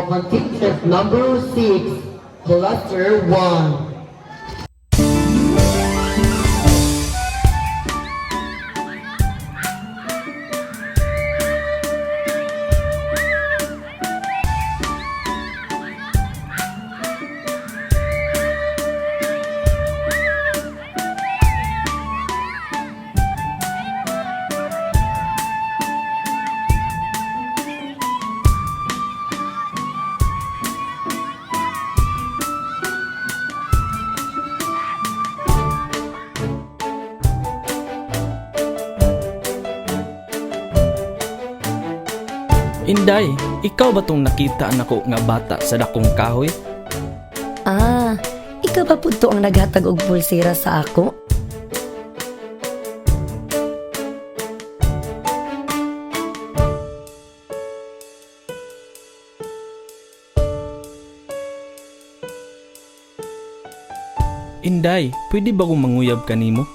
Contestant number 6, cluster 1. Inday, ikaw ba tong nakita nako nga bata sa dakong kahoy? Ah, ikaw ba po ang naghatag og pulsira sa ako? Inday, pwede ba kong manguyab kanimo?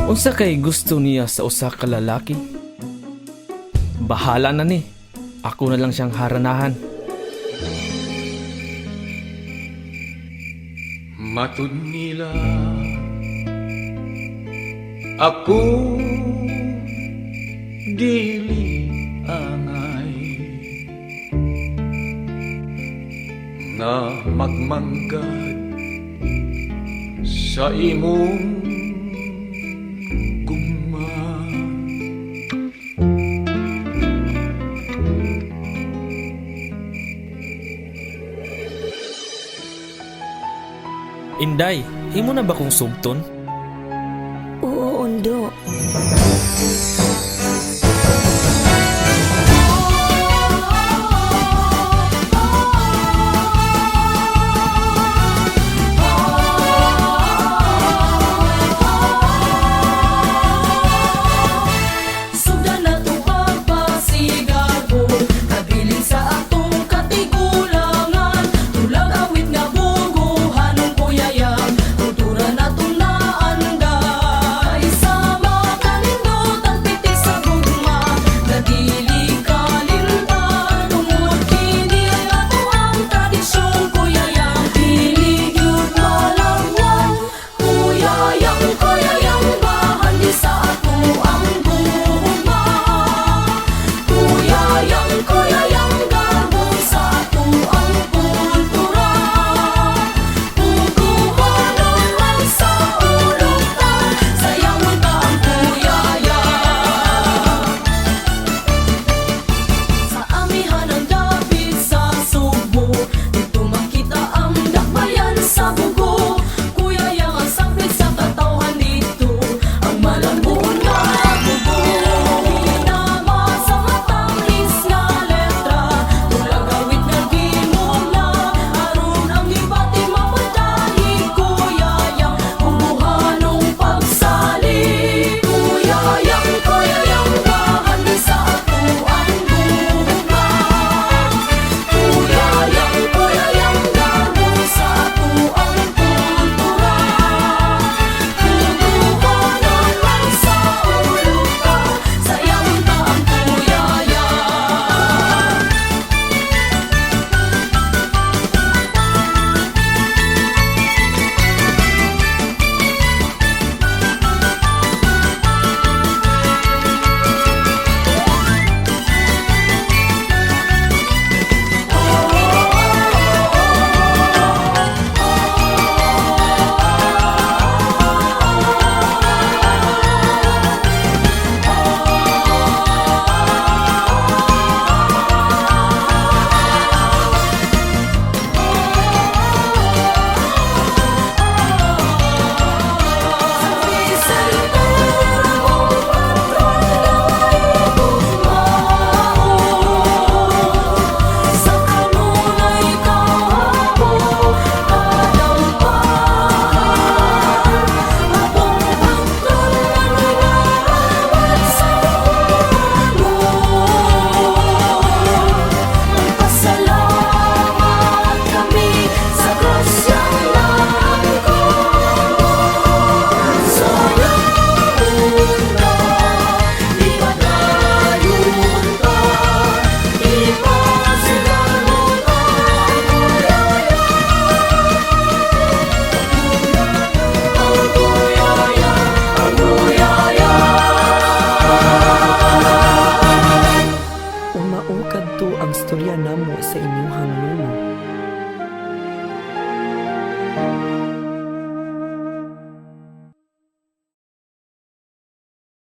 Unsa kay gusto niya sa usa ka lalaki? Bahala na ni. Ako na lang siyang haranahan. Matud nila ako dili angay nga magmanggad sa imong gugma. Inday, imo na ba kong sugton?